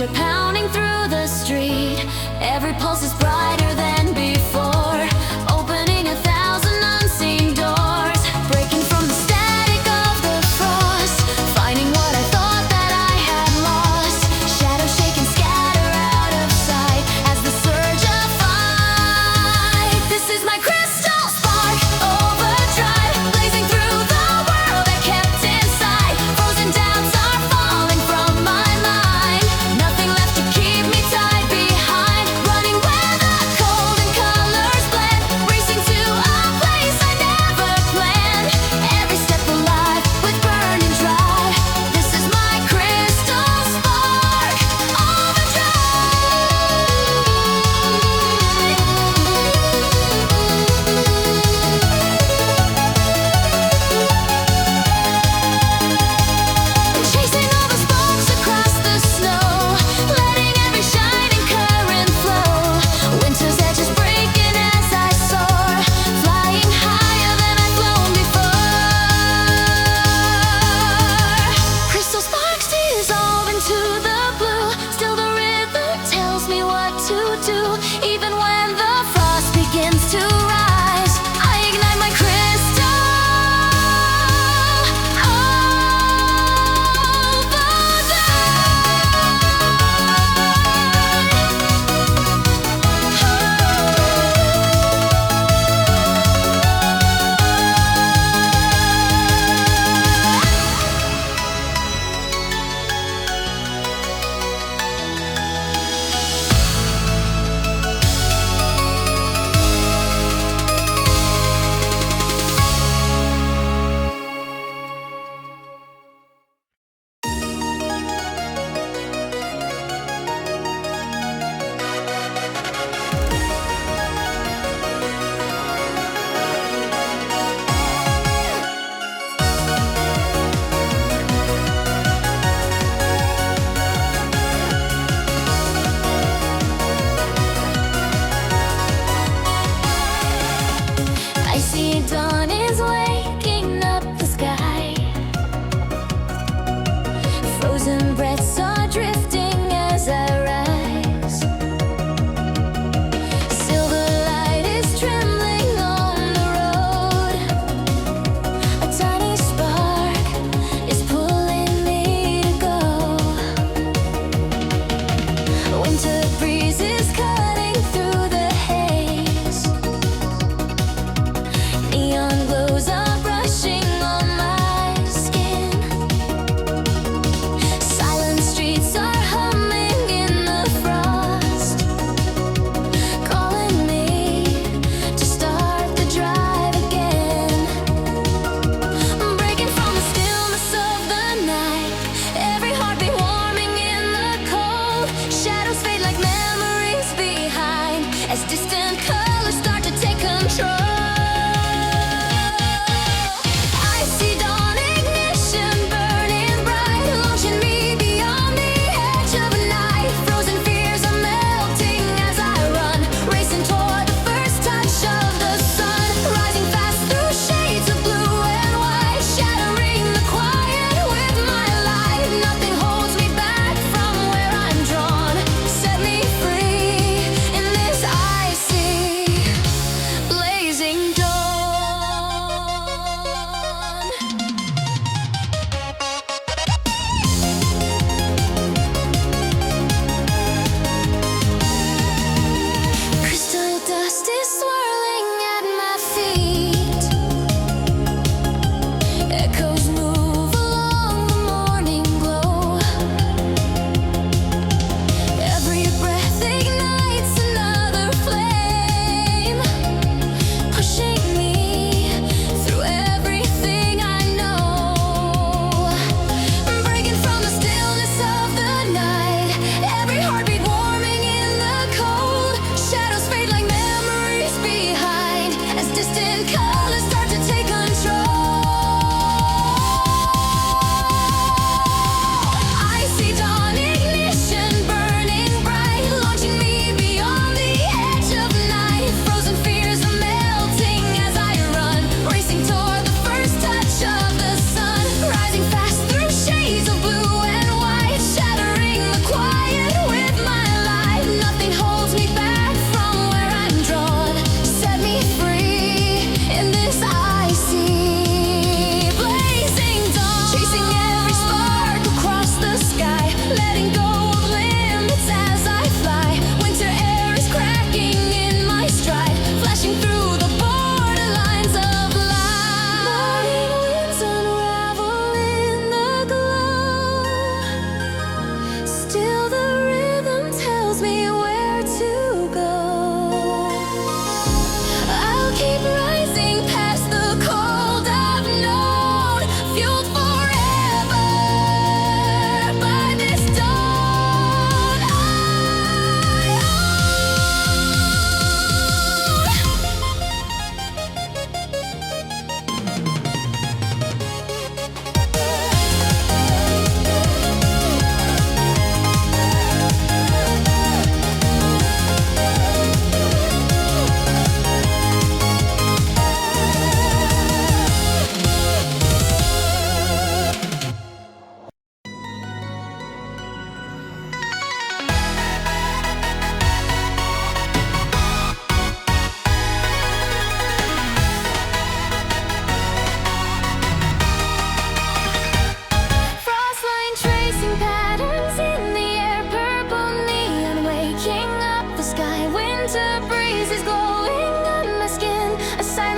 spirit pounding through the street. Every pulse is brighter than before, opening 1,000 unseen doors, breaking from the static of the frost, finding what I thought that I had lost. Shadows shake and scatter out of sight as the surge of fight. This is my crystal spark, overdrive, blazing through the world I kept inside. Frozen doubts are falling from my mind, nothing left to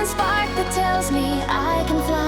silent spark that tells me I can fly.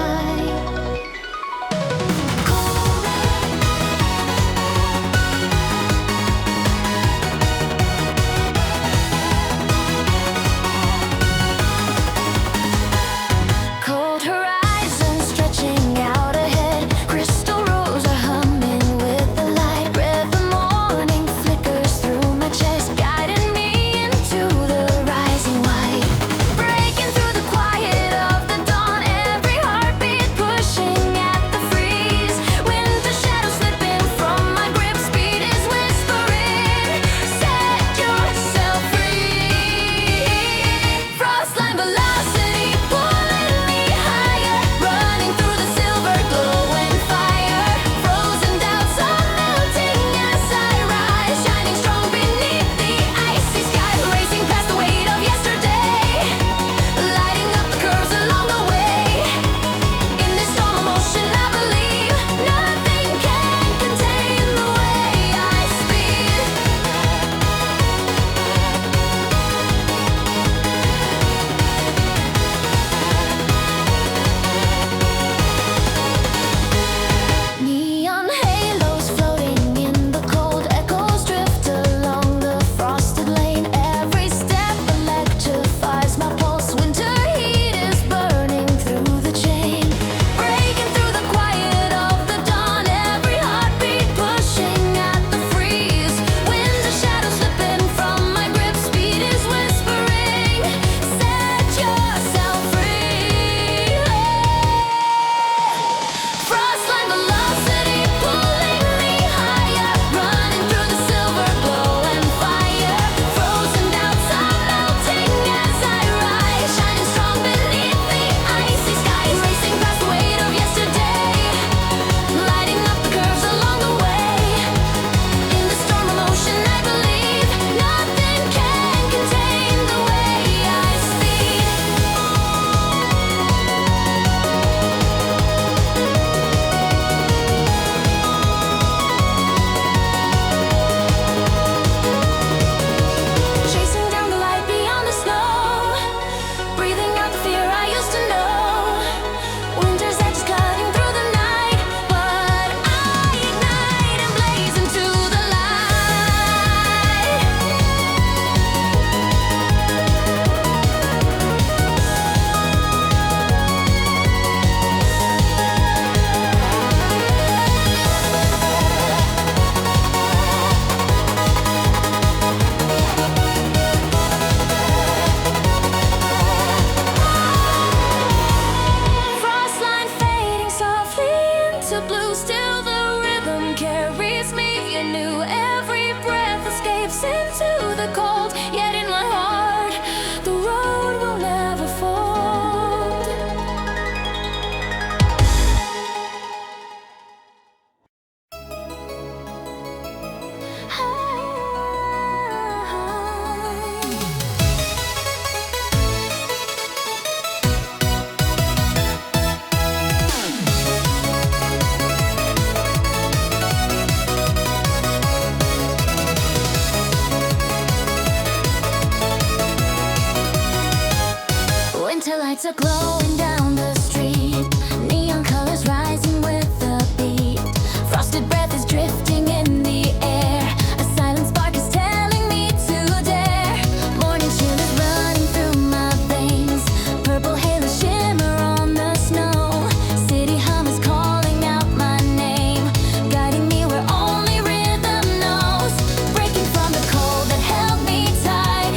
Lights are glowing down the street, neon colors rising with the beat. Frosted breath is drifting in the air, a silent spark is telling me to dare. Morning chill is running through my veins, purple halos shimmer on the snow. City hum is calling out my name, guiding me where only rhythm knows. Breaking from the cold that held me tight,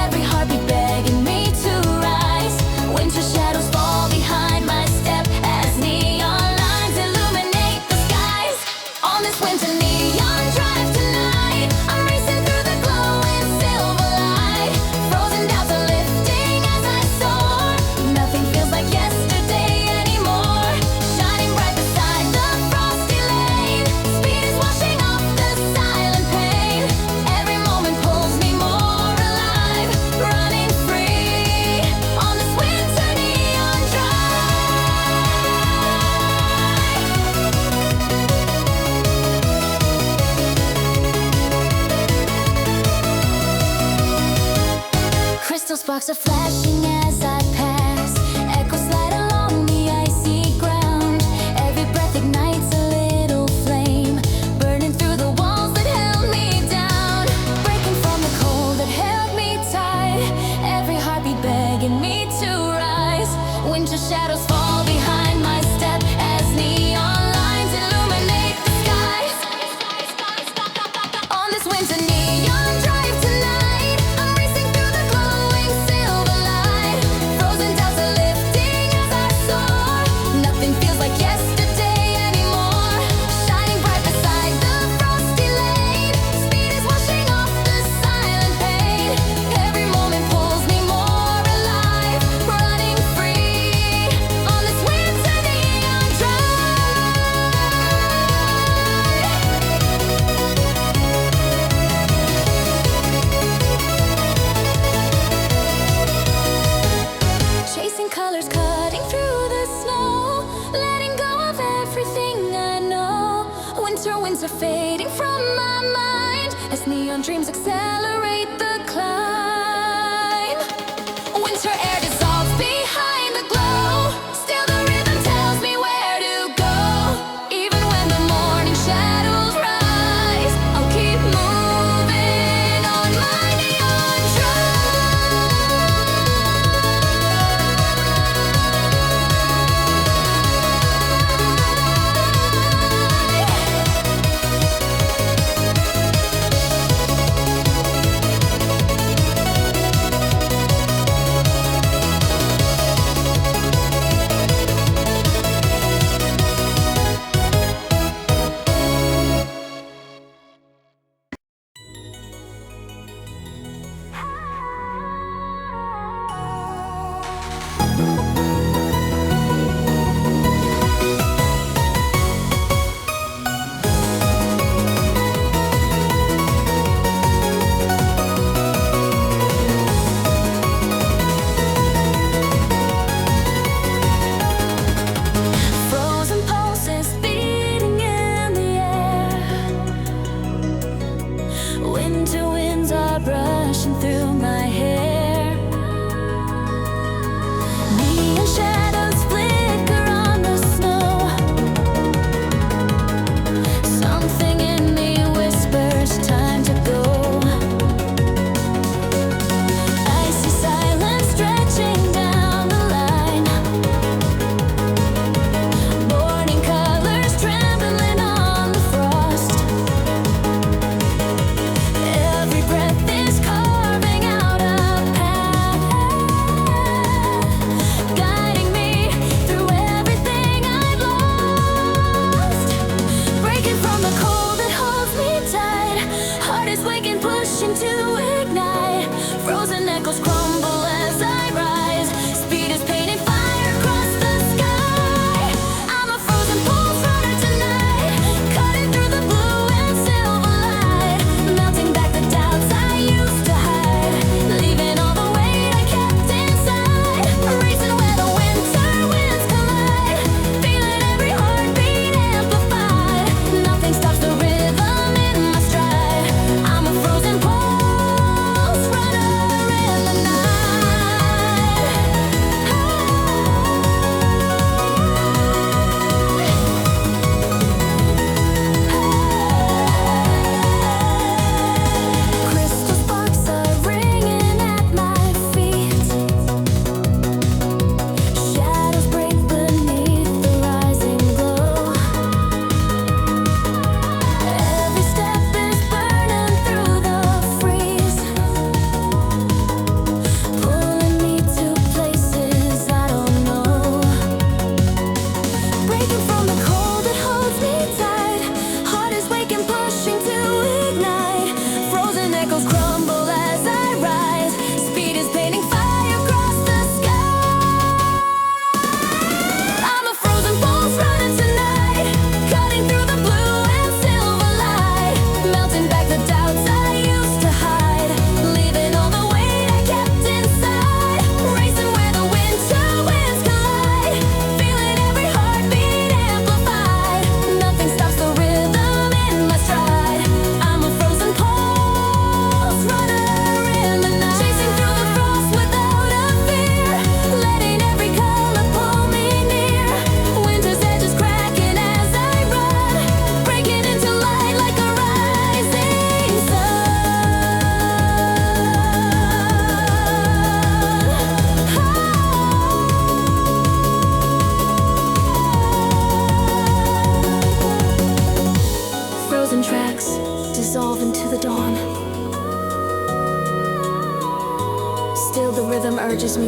every heartbeat begging me to rise. Winter shadows fall behind my step as neon lines illuminate the skies. On this winter neon drive tonight, I'm racing through the glowing silver light. Frozen doubts are lifting as I soar. Nothing feels like yesterday anymore. Shining bright beside the frosty lane, speed is washing off the silent pain. Every moment pulls me more alive, running free on this winter neon drive. Crystal sparks are flashing as I pass, Shadows fall behind my step as neon lines illuminate the sky. On this winter neon drive tonight, I'm racing through the glowing silver light. Frozen doubts are lifting as I soar. Nothing feels like yesterday anymore. Shining bright beside the frosty lane. Speed is washing off the silent pain. Every moment pulls me more alive. Running free on this winter neon drive. Chasing colors, cutting through the snow. Letting go of everything I know. Winter fading from my mind as neon dreams accelerate the climb. Winter air dissolves behind the glow. Still the rhythm tells me where to go. Even when the morning shadows rise, I'll keep moving on my neon Frozen pulses beating in the air. Winter winds are brushing through my hair. Neon shadows flicker on the snow. Something in me whispers time to go. I see silence stretching down the line. Morning colors trembling on the frost. Every breath is carving out a path, guiding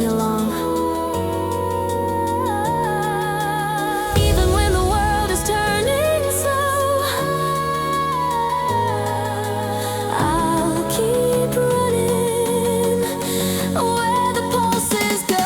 me along. Even when the world is turning slow, I'll keep running where the pulses go.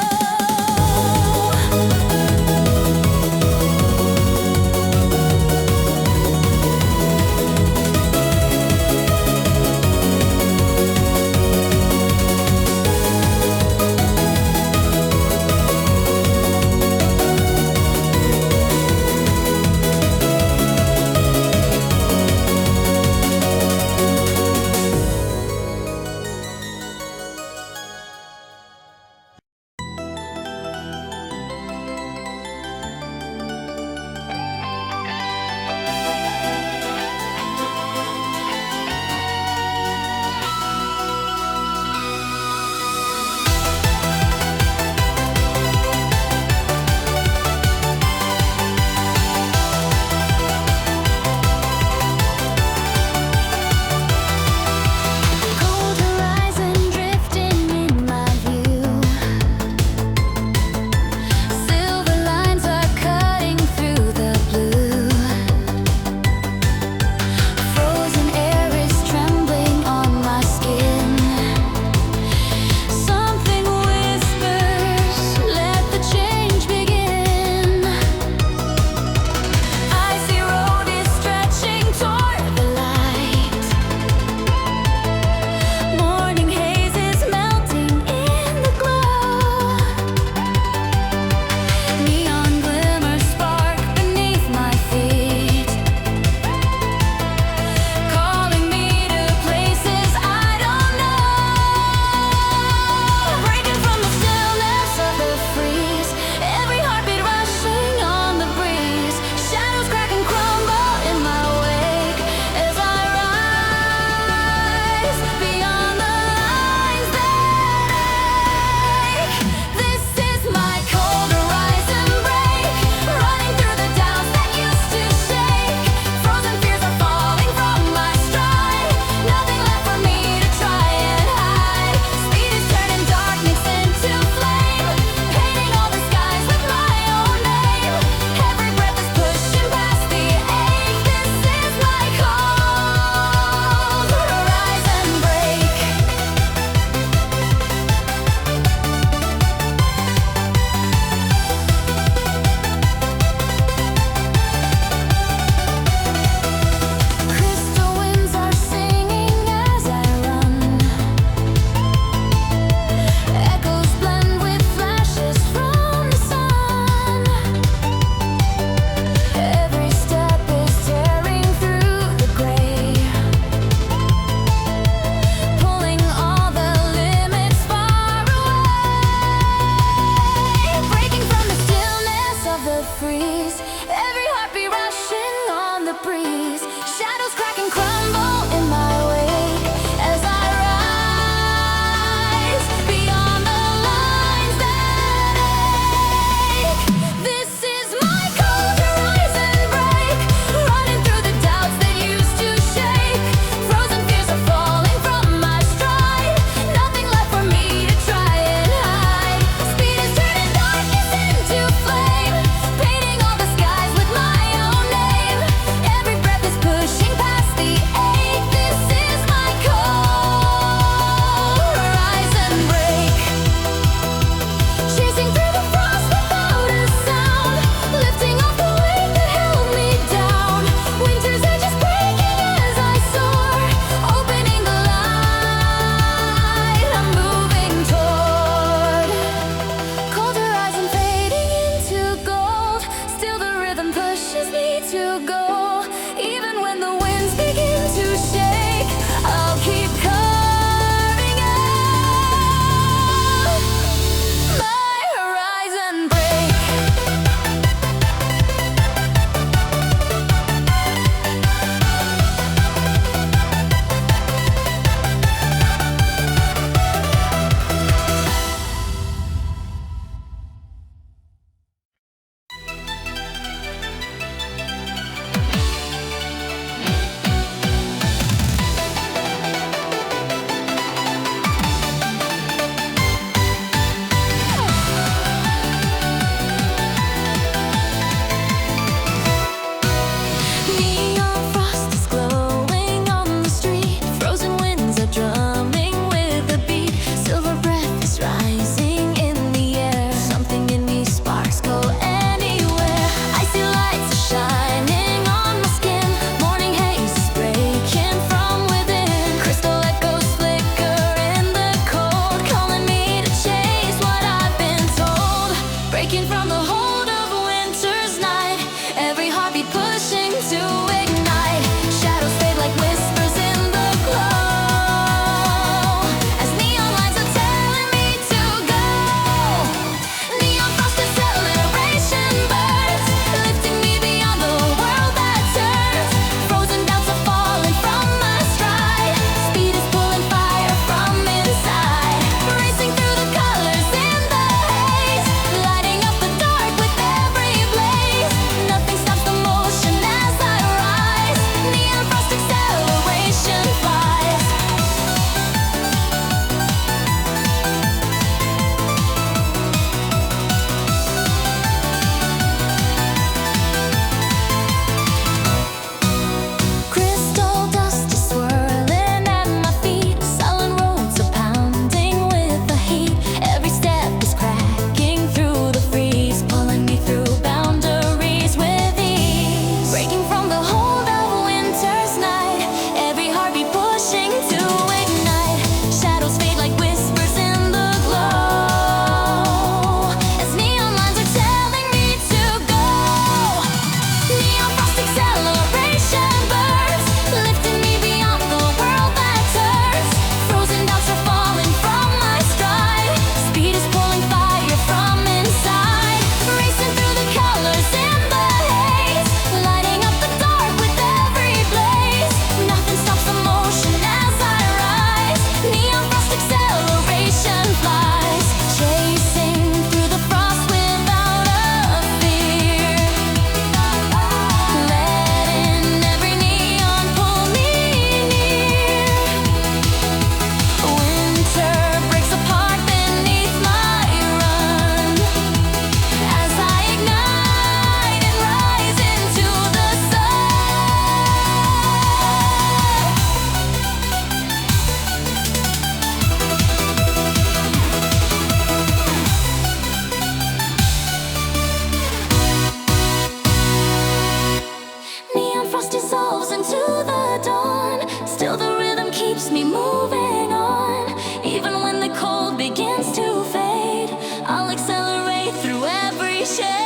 I'll accelerate through every shade.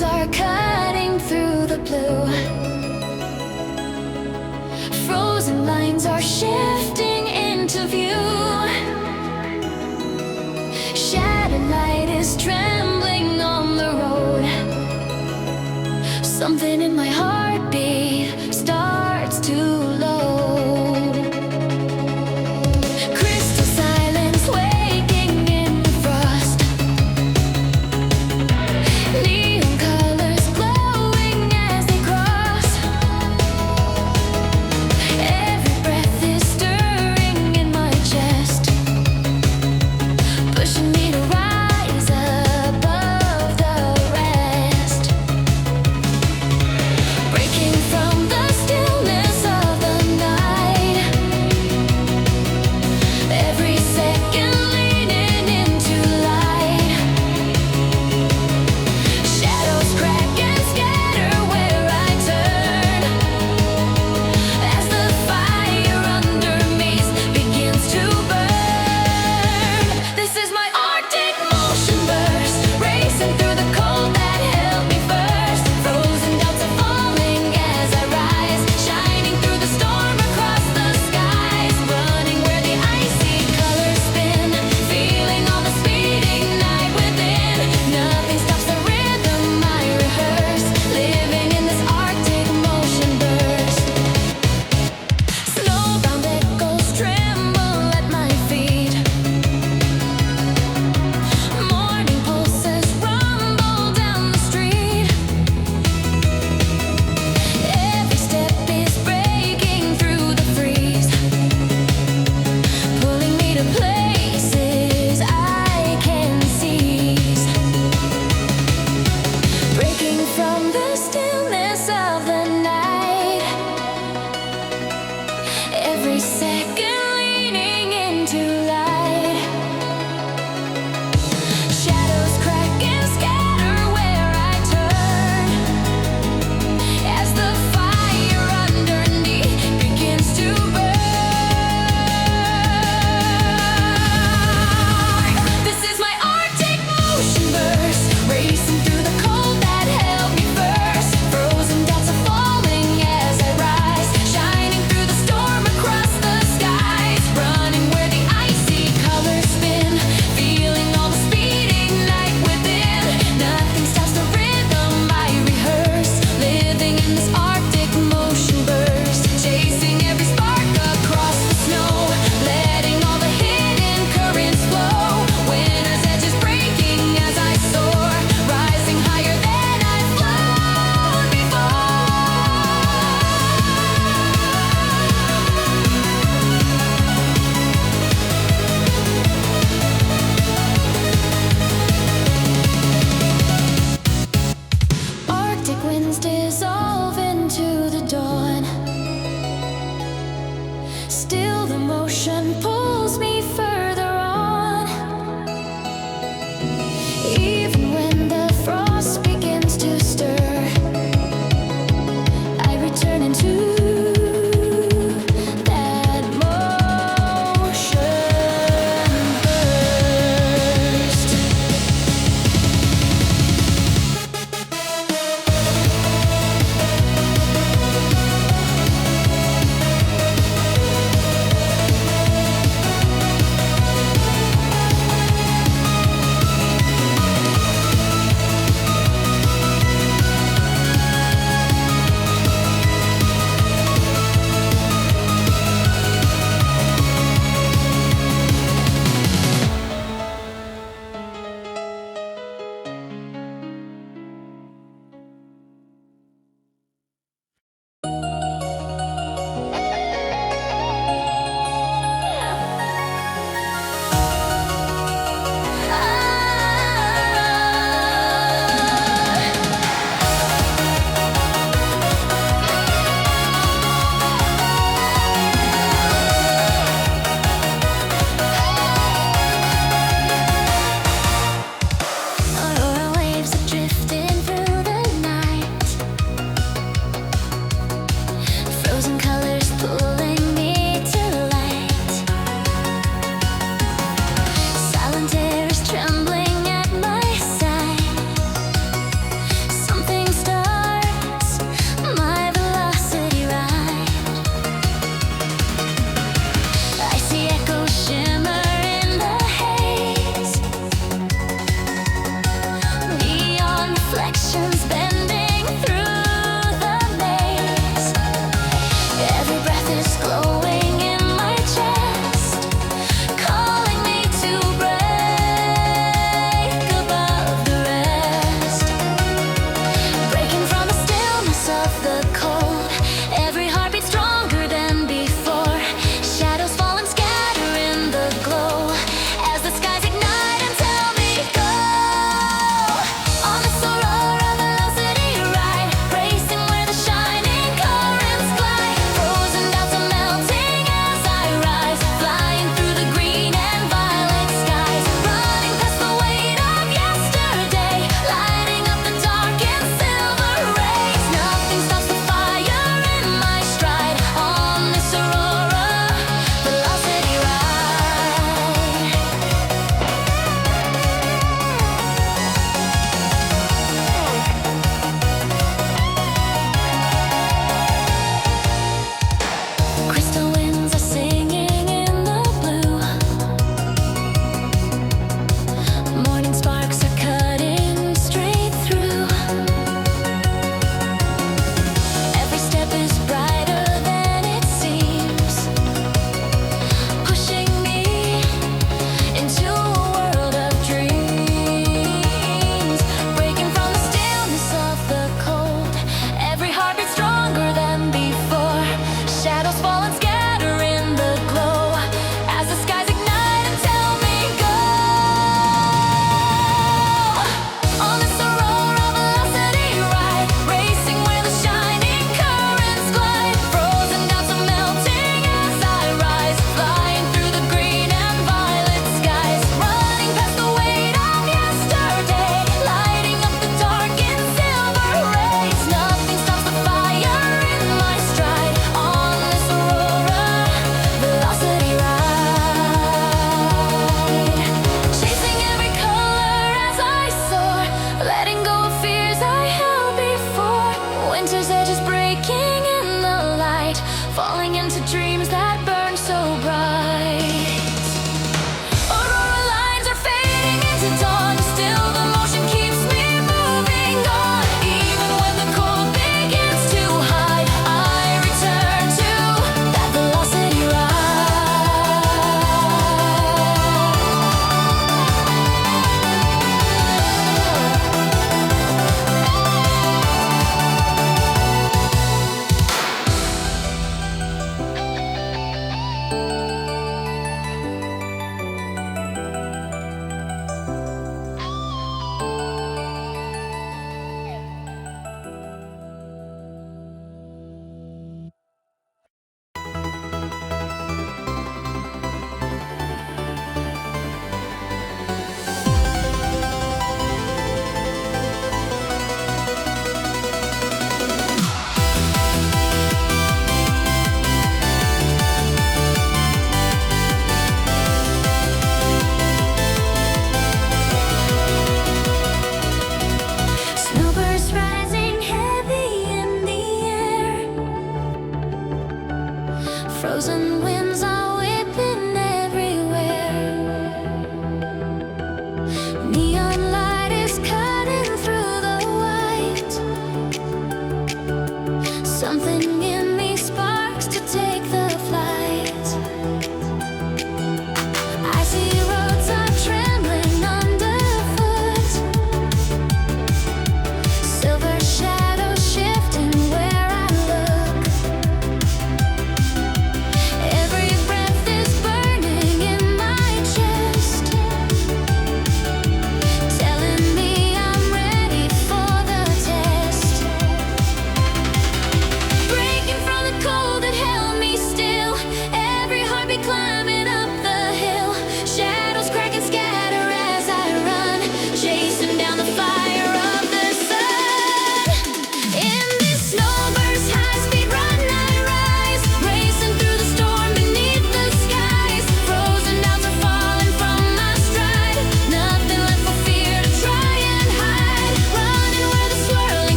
lines are cutting through the blue. Frozen lines are shifting into view. Shattered light is trembling on the road. Something in my heartbeat starts to load. Crystal silence waking in the frost. Neon colors glowing as they cross. Every breath is stirring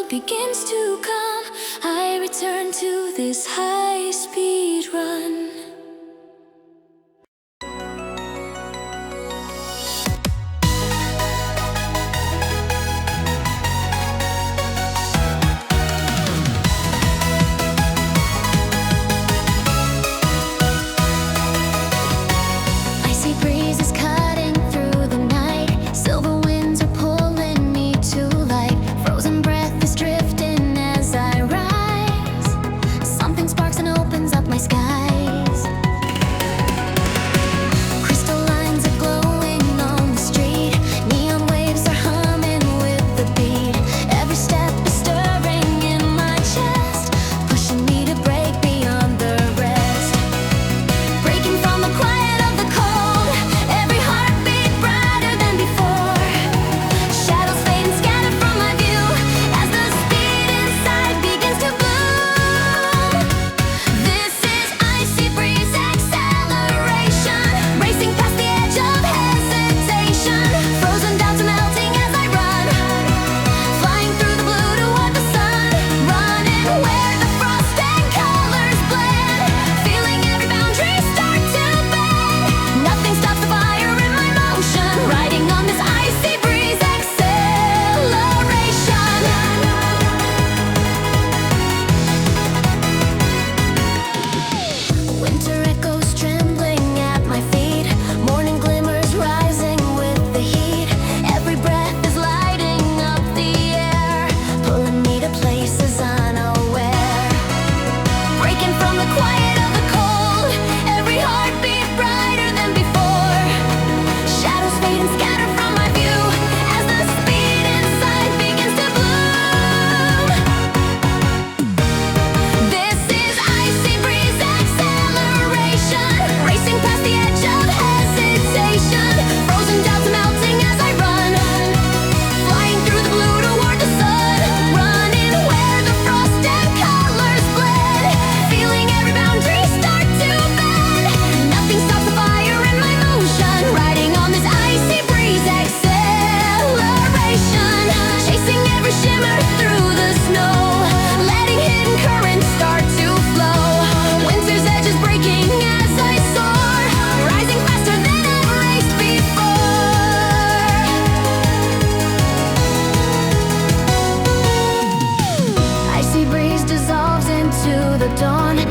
begins to come, I return to this high-speed run.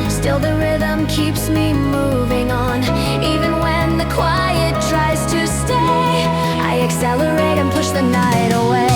Still the rhythm keeps me moving on. Even when the quiet tries to stay, I accelerate and push the night away.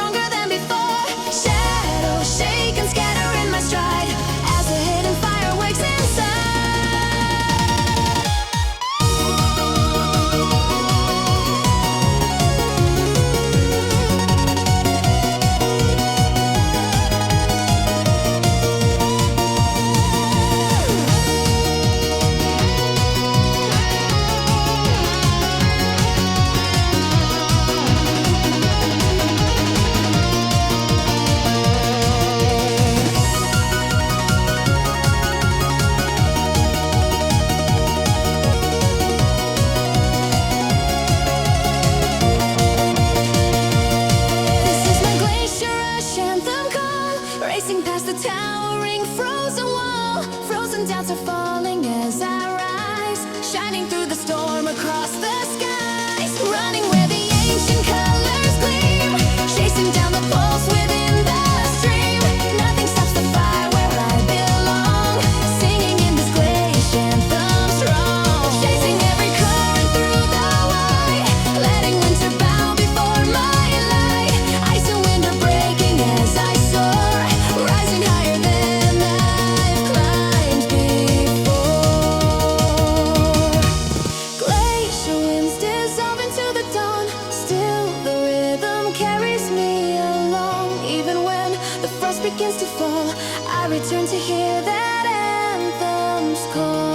stronger than before. Shadows shake and scatter in my stride as a hidden fire wakes inside. Racing past the towering frozen wall. Frozen doubts are falling as I rise, shining through the storm across the skies. Running where the ancient colors gleam, chasing down the pulse within the stream. Nothing stops the fire where I belong, singing in this glacier anthem strong. Chasing every current through the white, letting winter bow before my light. Ice and wind are breaking as I soar, rising higher than I've climbed before. Glacier winds dissolve into the dawn, still the rhythm carries me along. Even when the frost begins to fall, I return to hear that anthem's call.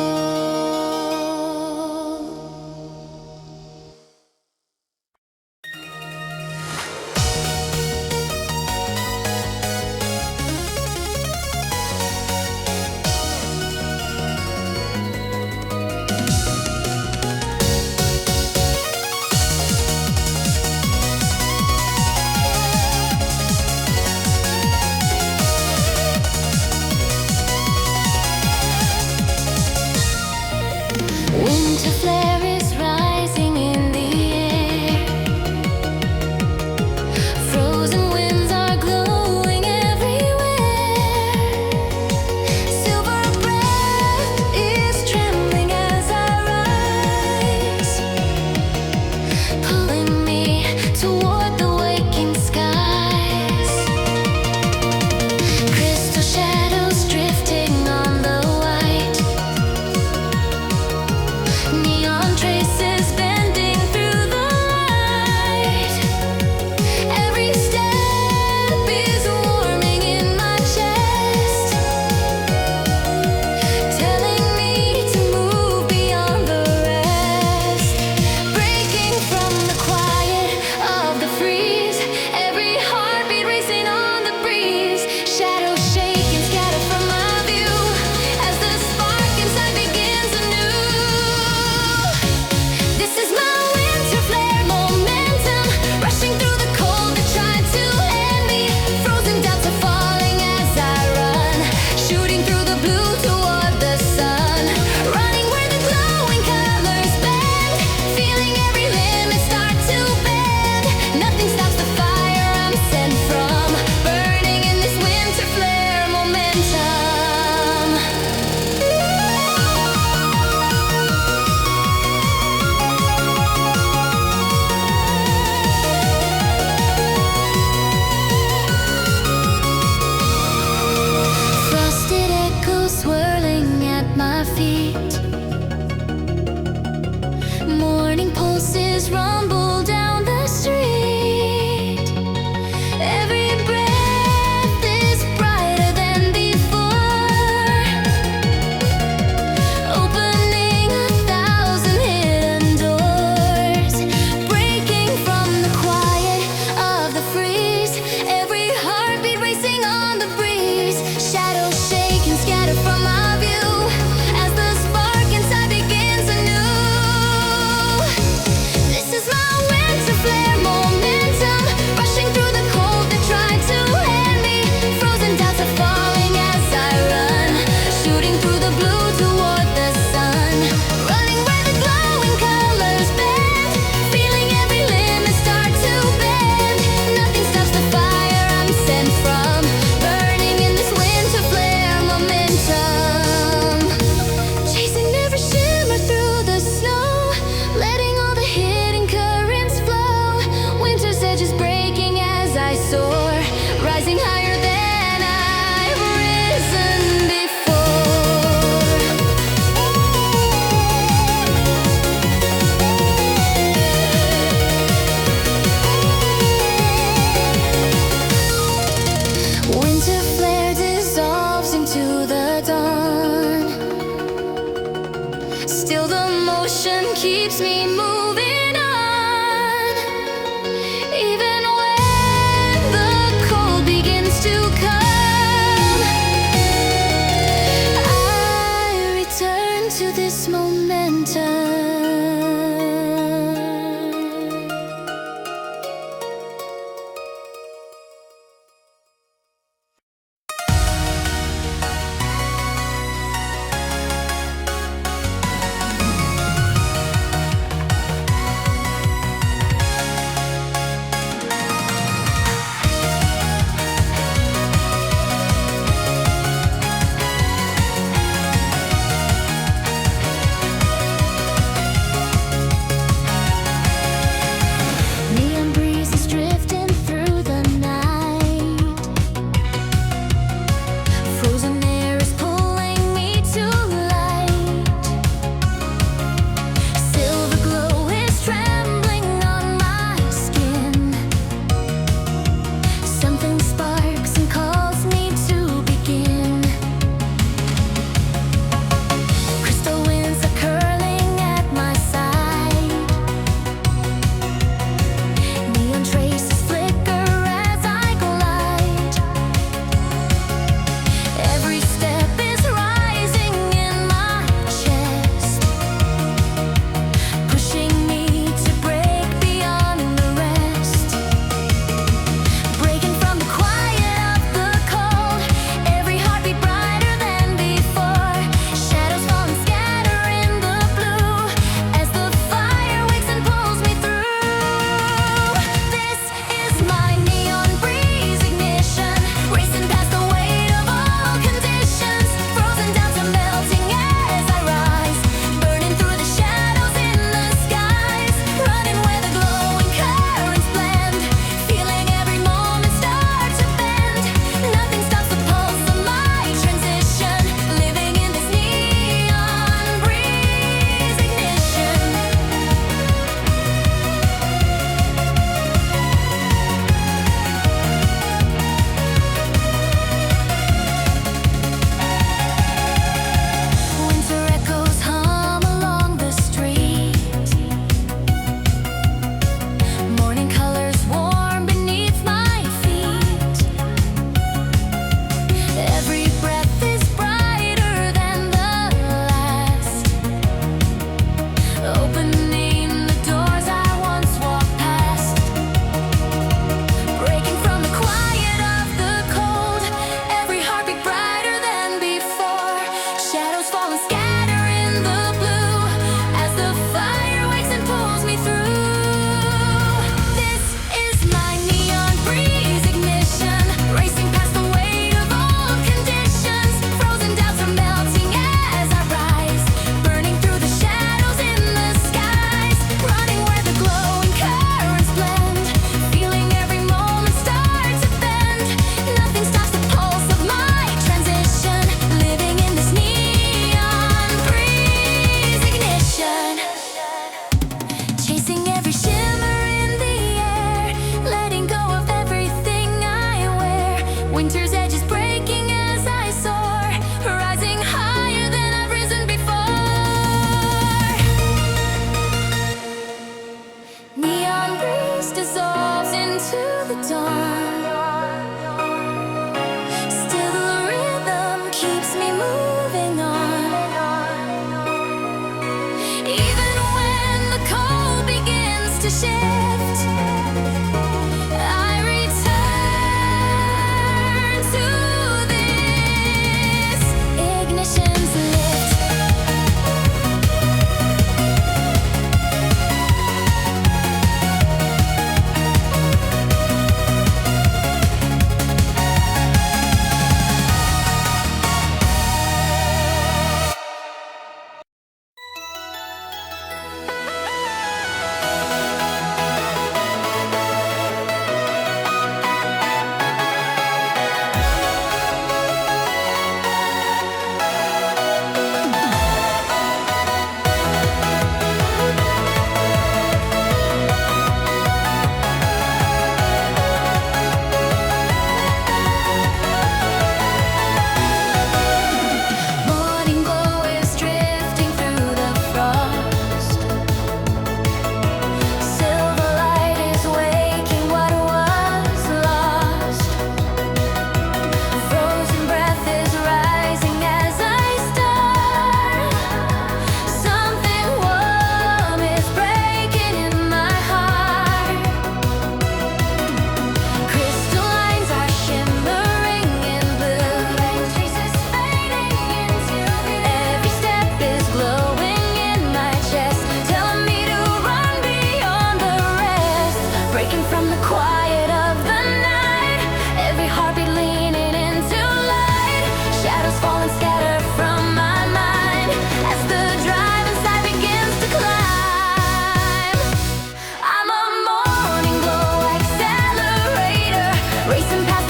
rising higher than I've risen before. Winterflare dissolves into the dawn. Still the motion keeps me moving on. Even when the cold begins to come, I return to this momentum. Neon breezes drifting through the night. Frozen air is pulling me to light. Silver glow is trembling on my skin. Something sparks and calls me to begin. Crystal winds are curling at my side. Neon traces flicker as I glide. Every step is rising in my chest, pushing me to break beyond the rest. Breaking from the quiet of the cold, every heartbeat brighter than before. Shadows fall and scatter in the blue as the fire wakes and pulls me through. This is my neon breeze ignition, racing past the weight of all conditions, frozen down to melting as I rise, burning through the shadows in the skies, running where the glowing currents blend, feeling every moment start to bend. Nothing stops the pulse of my transition, living in this neon breeze ignition. Winter echoes hum along the street. Morning colors warm beneath my feet. Every breath is brighter than the last, opening the doors I once walked past. Breaking from the quiet of the cold, every heartbeat brighter than before. Shadows fall and scatter in the blue as the fire wakes and pulls me through. This is my neon breeze ignition, racing past the weight of all conditions, frozen down to melting as I rise, burning through the shadows in the skies, running where the glowing currents blend, feeling every moment start to bend. Nothing stops the pulse of my transition, living in this neon breeze ignition. Chasing every shimmer in the air, letting go of everything I wear. Winter's edge is breaking as I soar, rising higher than I've risen before. Neon breeze dissolves into the dawn. Still the rhythm keeps me moving on. Even when the cold begins to shift, I return to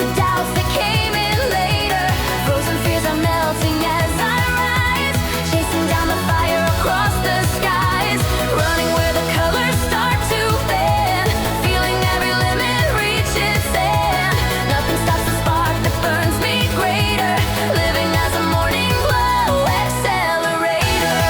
the doubts that came in later. Frozen fears are melting as I rise, chasing down the fire across the skies, running where the colors start to bend, feeling every limit reach its end. Nothing stops the spark that burns me greater, living as a morning glow accelerator.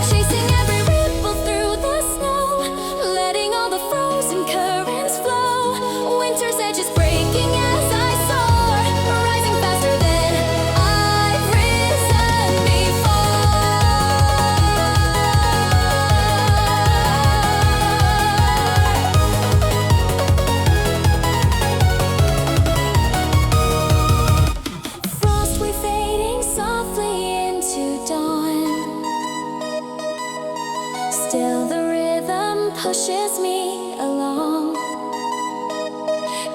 chasing every ripple through the snow, letting all the frozen currents flow. Winter's edge is breaking as I soar, rising faster than I've risen before. Frostwave fading softly into dawn. Still the rhythm pushes me along.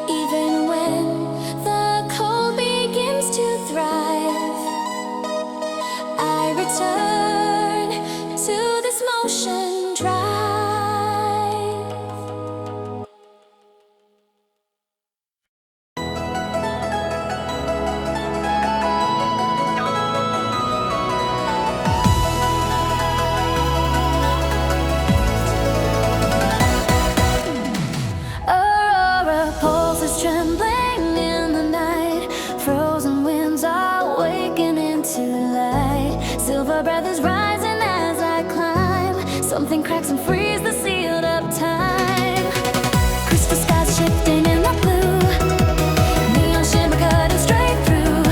Even when the cold begins to thrive, I return to this motion drive. Aurora pulses trembling in the night. Frozen winds awaken into light. Silver breath is rising as I climb. Something cracks and frees the sealed up time. Crystal skies shifting in the blue. Neon shimmer cutting straight through.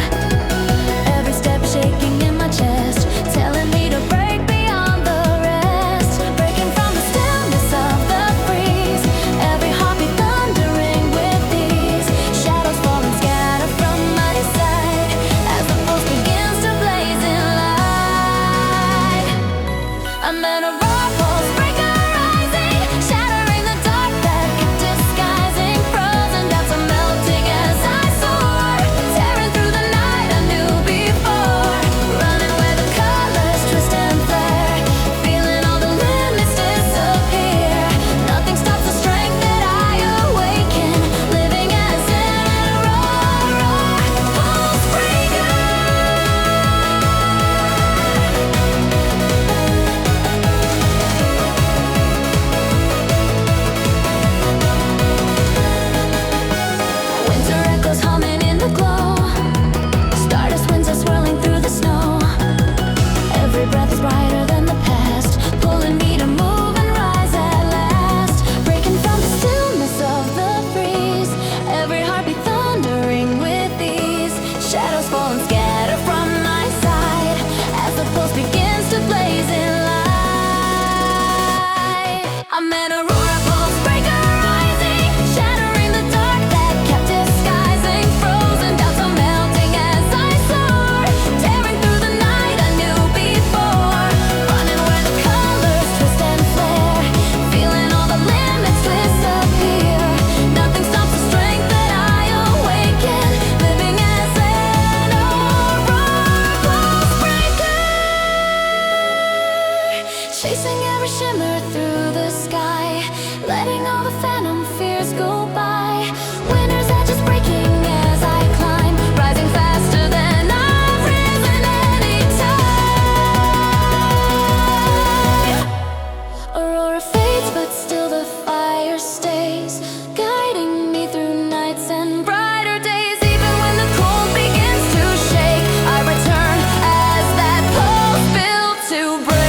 Every step shaking in my chest, telling me to break beyond the rest. Breaking from the stillness of the freeze. Every heartbeat thundering with these. Shadows fall and scatter from my side as the pulse begins to blaze in light. I'm an Aurora pulse breaker rising, shattering the dark that kept disguising. Frozen doubts are melting as I soar, tearing through the night I knew before. Running where the colors twist and flare, feeling all the limits disappear. Nothing stops the strength that I awaken, living as an Aurora pulse breaker. Winter echoes humming in the glow. Stardust winds are swirling through the snow. Every breath is brighter than the past, pulling me to move and rise at last. Breaking from the stillness of the freeze. Every heartbeat thundering with ease. Shadows fall and scatter from my side as the pulse begins to blaze in light. I'm an Aurora pulse breaker rising, shattering the dark that kept disguising. Frozen doubts are melting as I soar, tearing through the night I knew before. Running where the colors twist and flare, feeling all the limits disappear. Nothing stops the strength that I awaken, living as an Aurora pulse breaker. Chasing every shimmer through the sky, letting all the phantom fears go by. Winter's edge is breaking as I climb, rising faster than I've risen any time. Aurora fades, but still the fire stays, guiding me through nights and brighter days. Even when the cold begins to shake, I return as that pulse built to break.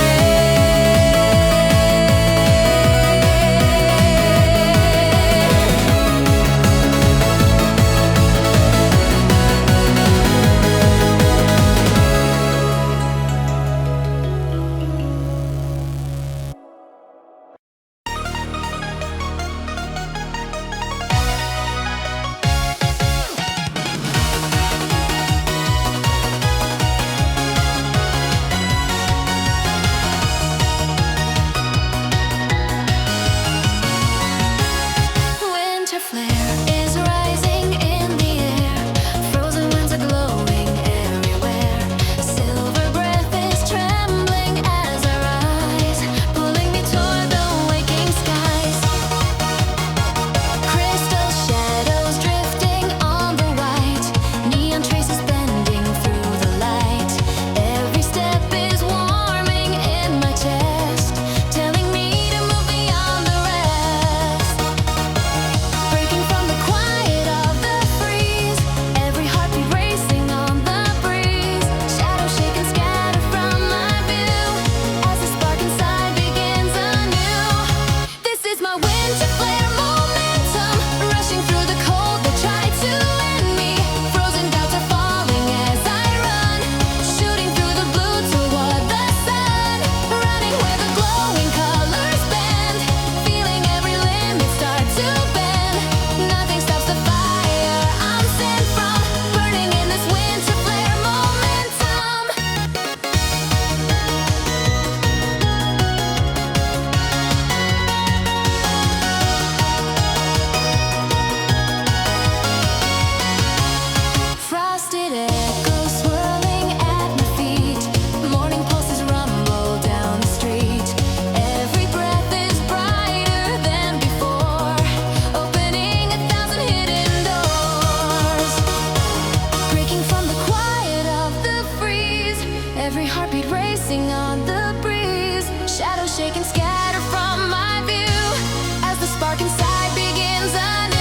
racing on the breeze. Shadows shake and scatter from my view as the spark inside begins anew.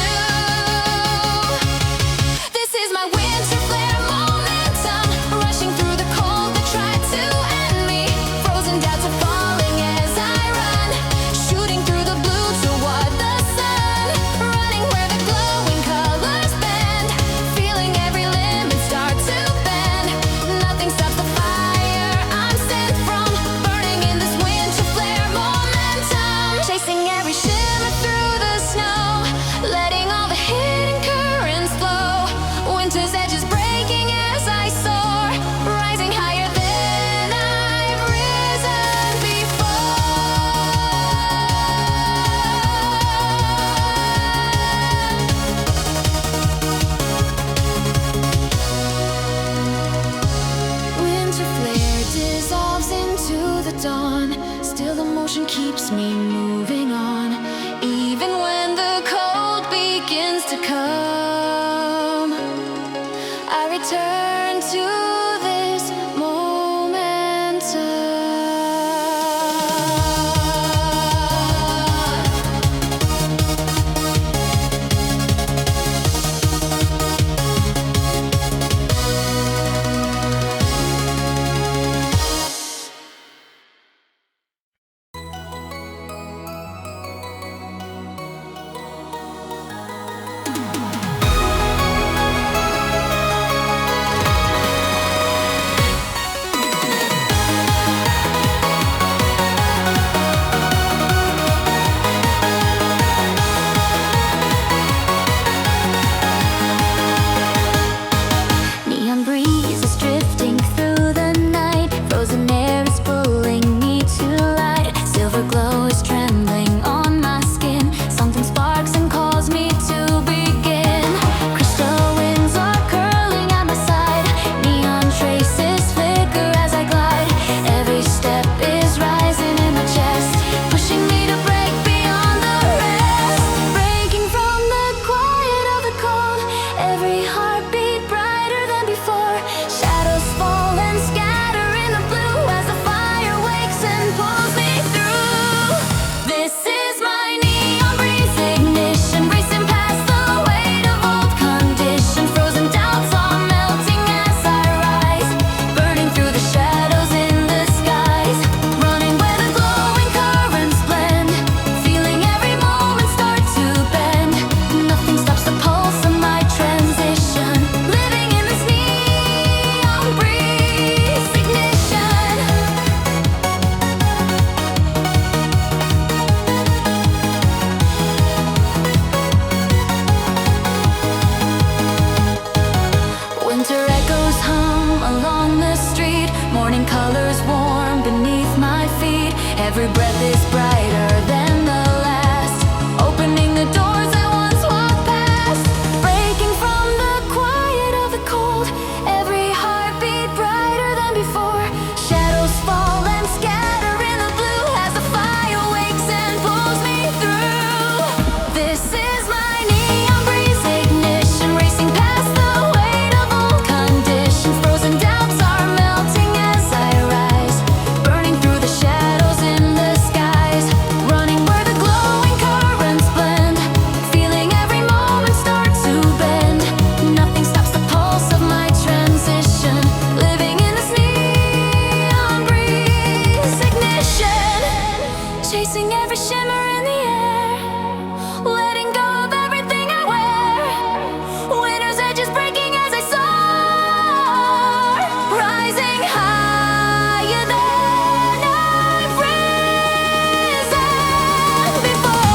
This is my Winterflare momentum, rushing through the cold that tried to end me. Frozen doubts are falling as I run, shooting through the blue toward the sun. Running where the glowing colors bend, feeling every limit start to bend. Nothing stops the fire I'm sent from, burning in this Winterflare momentum. Chasing every shimmer through the snow, letting all the hidden currents flow. Winter's edges breaking as I soar, rising higher than I've risen before. Winterflare dissolves into the dawn. Still the motion keeps me moving on, even when the cold begins to come. I return to this momentum. Neon breezes drifting through the night, frozen air is pulling me to light. Silver glow is trembling on my skin, something sparks and calls me to begin. Crystal winds are curling at my side, neon traces flicker as I glide. Every step is rising in my chest, pushing me to break beyond the rest. Breaking from the quiet of the cold, every heartbeat brighter than before. Shadows fall and scatter in the blue as the fire wakes and pulls me through. This is my neon breeze ignition, racing past the weight of old conditions. Frozen doubts are melting as I rise, burning through the shadows in the skies. Running where the glowing currents blend, feeling every moment start to bend. Nothing stops the pulse of my transition, living in this neon breeze ignition. Winter echoes hum along the street, morning colors warm beneath my feet. Every breath is brighter than the last, opening the doors I once walked past. Breaking from the quiet of the cold, every heartbeat brighter than before. Shadows fall and scatter in the blue as the fire wakes and pulls me through. This is my neon breeze ignition, racing past the weight of old conditions. Frozen doubts are melting as I rise, burning through the shadows in the skies. Running where the glowing currents blend, feeling every moment start to bend. Nothing stops the pulse of my transition, living in this neon breeze ignition. Chasing every shimmer in the air, letting go of everything I wear. Winter's edges breaking as I soar, rising higher than I've risen before.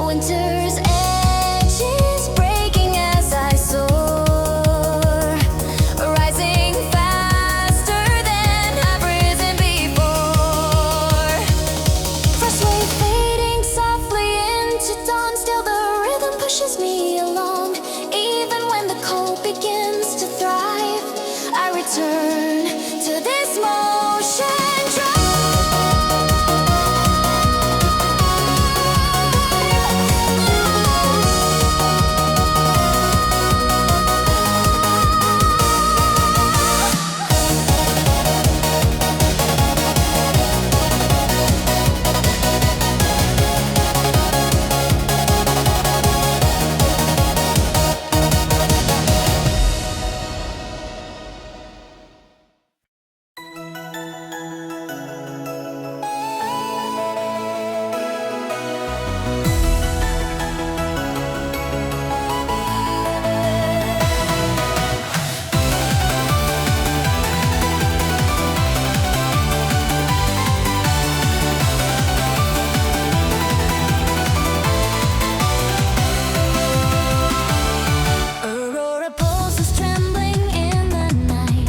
Winter's edge is breaking as I soar, rising faster than I've risen before. Frostwave fading softly into dawn, still the rhythm pushes me along. Even when the cold begins to thrive, I return to this motion drive. Aurora pulses trembling in the night.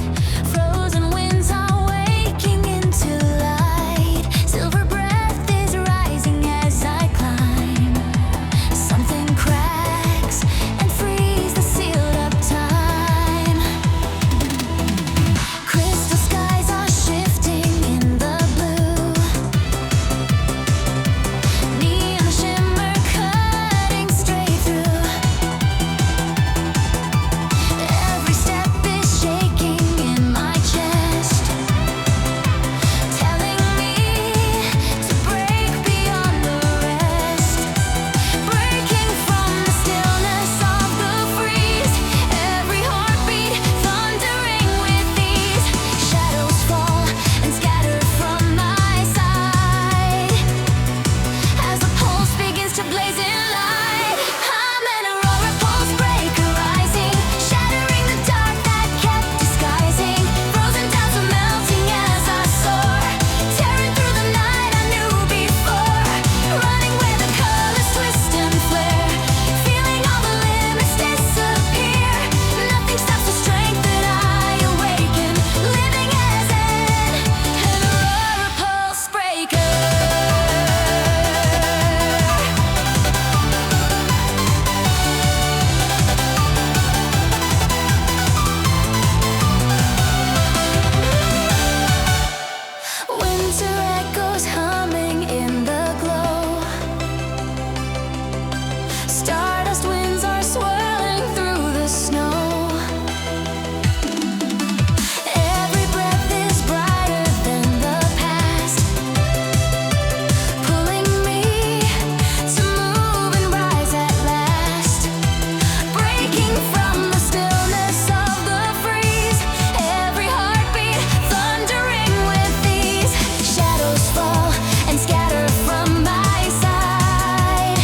Frozen winds are waking into light. Silver breath is rising as I climb. Something cracks and frees the sealed up time. Crystal skies are shifting in the blue. Neon shimmer cutting straight through. Every step is shaking in my chest, telling me to break beyond the rest. Breaking from the stillness of the freeze, every heartbeat thundering with ease. Shadows fall and scatter from my side as the pulse begins to blaze in light. I'm an aurora pulse breaker rising, shattering the dark that kept disguising. Frozen down to melting as I soar, tearing through the night I knew before. Running where the colors twist and flare, feeling all the limits disappear. Nothing stops the strength that I awaken, living as an aurora pulse breaker. Winter echoes humming in the glow. Stardust winds are swirling through the snow. Every breath is brighter than the past, pulling me to move and rise at last. Breaking from the stillness of the freeze, every heartbeat thundering with ease. Shadows fall and scatter from my side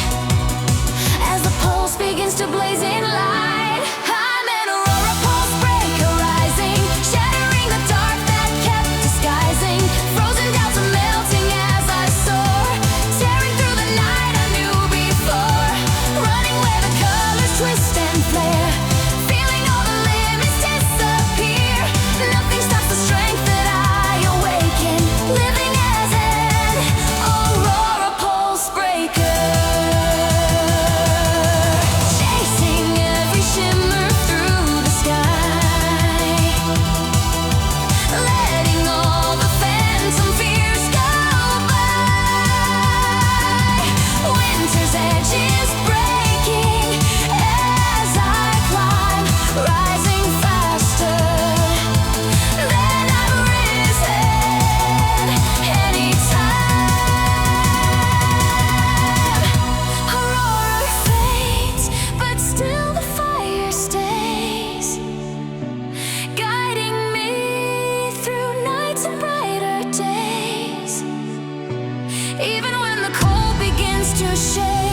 as the pulse begins to blaze in light. I'm an aurora pulse breaker rising, shattering the dark that kept disguising. Frozen down to melting as I soar, tearing through the night I knew before. Running where the colors twist and flare, feeling all the limits disappear. Nothing stops the strength that I awaken, living as an aurora pulse breaker. Chasing every shimmer through the sky, letting all the phantom fears go by. Winter's edge is breaking as I climb, rising faster than I've risen anytime. Aurora fades, but still the fire stays, guiding me through nights and brighter days. Even when the cold begins to shake,